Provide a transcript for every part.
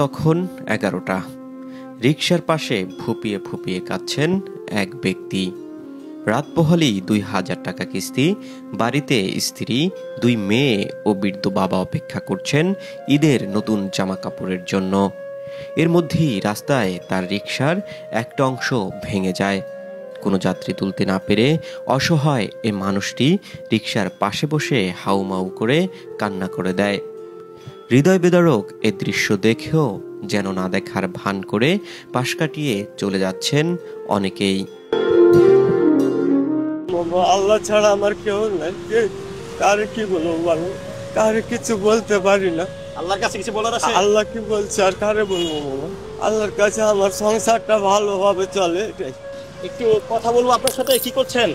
তখন 11টা। রিকশার পাশে ফুপিয়ে ফুপিয়ে কাঁদছেন এক ব্যক্তি। রাত পোহালেই 2000 টাকা কিস্তি, বাড়িতে স্ত্রী, 2 মেয়ে ও বৃদ্ধ বাবা অপেক্ষা করছেন ঈদের নতুন জামা কাপড়ের জন্য। এর মধ্যেই রাস্তায় তার রিকশার একটা অংশ ভেঙে যায়। কোনো যাত্রী তুলতে না পেরে অসহায় এ মানুষটি রিকশার পাশে বসে হাউমাউ করে কান্না করে দেয়। হৃদয় বিদারক এ দৃশ্য দেখেও যেন না দেখার ভান করে পাশ কাটিয়ে চলে যাচ্ছেন অনেকেই। আল্লাহ ছাড়া আমার কেউ নাই, কারে কি বলবো বলো, কারে কিছু বলতে পারি না। আল্লাহর কাছে কিছু বলার আছে? আল্লাহ কি বলছে আর কারে বলবো বাবা? আল্লাহর কাছে আমার সংসারটা ভালোভাবে চলে, এটাই। একটু কথা বলবো আপনার সাথে। কি করছেন?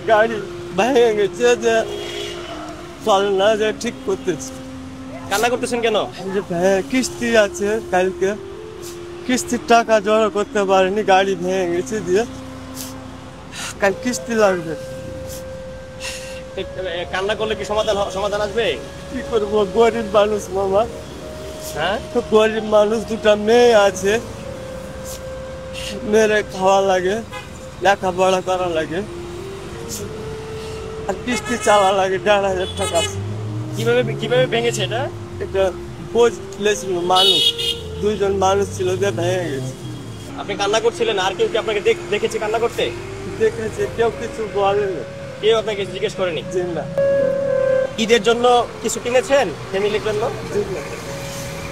গাড়ি ভেঙে গেছে, যে চলে না, যে ঠিক করতেছি। কান্না করতেছেন কেন? কিস্তি আছে, কালকে কিস্তির টাকা জড়ো করতে পারিনি, গাড়ি ভেঙে গেছে, দিয়ে কাল কিস্তি লাগবে। কান্না করলে কি সমাধান আসবে? কি করবো, গরিব মানুষ মামা। হ্যাঁ, গরিব মানুষ, 2টা মেয়ে আছে, মেয়েরে খাওয়া লাগে, লেখাপড়া করা লাগে, আর কিস্তি চালা লাগে 1500 টাকা। কিভাবে ভেঙেছে এটা? এটা বুঝলেছিল মানুষ, 2জন মানুষ ছিল, যে ভেঙে গেছে। আপনি কান্না করছিলেন, আর কেউ কি আপনাকে দেখেছে কান্না করতে? দেখেছে, কেউ কিছু বলেনি, কেউ আপনাকে জিজ্ঞেস করেনি? জি না। ঈদের জন্য কিছু কিনেছেন ফ্যামিলির জন্য? জি না,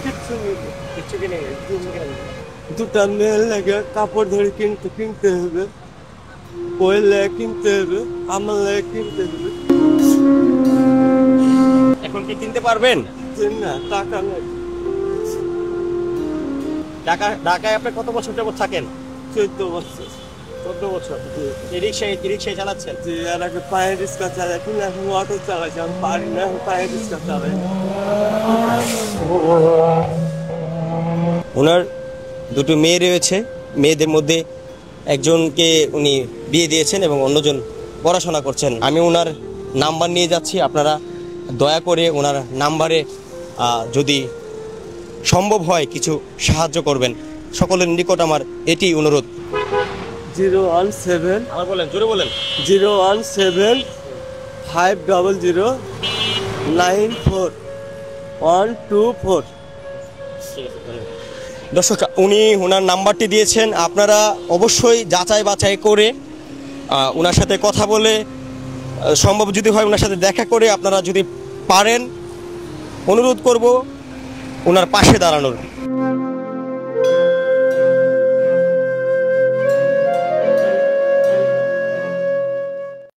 কিচ্ছু নেই, কিছু কিনে 2টা মেয়ের লাগে কাপড় ধরে কিনতে হবে, ওই লেগে কিনতে হবে, আমার লেগে কিনতে হবে। এখন কি কিনতে পারবেন? জি না, টাকা নেই। ঢাকায় আপনি কত বছর যাবত থাকেন? 14 বছর। 14 বছর। এই রিক্সায় চালাচ্ছেন? জি, আর আগে পায়ে রিক্সা চালাইছি, এখন অটো চালাইছি, আমি পারি না, এখন পায়ে রিক্সা চালাই। ওনার 2টো মেয়ে রয়েছে, মেয়েদের মধ্যে একজনকে উনি বিয়ে দিয়েছেন এবং অন্যজন পড়াশোনা করছেন। আমি ওনার নাম্বার নিয়ে যাচ্ছি, আপনারা দয়া করে ওনার নাম্বারে যদি সম্ভব হয় কিছু সাহায্য করবেন। সকলের নিকট আমার এটি অনুরোধ। 017, আমার বলেন, জোরে বলেন। 017 50094 দর্শক, উনি ওনার নাম্বারটি দিয়েছেন, আপনারা অবশ্যই যাচাই বাছাই করে ওনার সাথে কথা বলে, সম্ভব যদি হয় ওনার সাথে দেখা করে, আপনারা যদি পারেন অনুরোধ করব ওনার পাশে দাঁড়ানোর।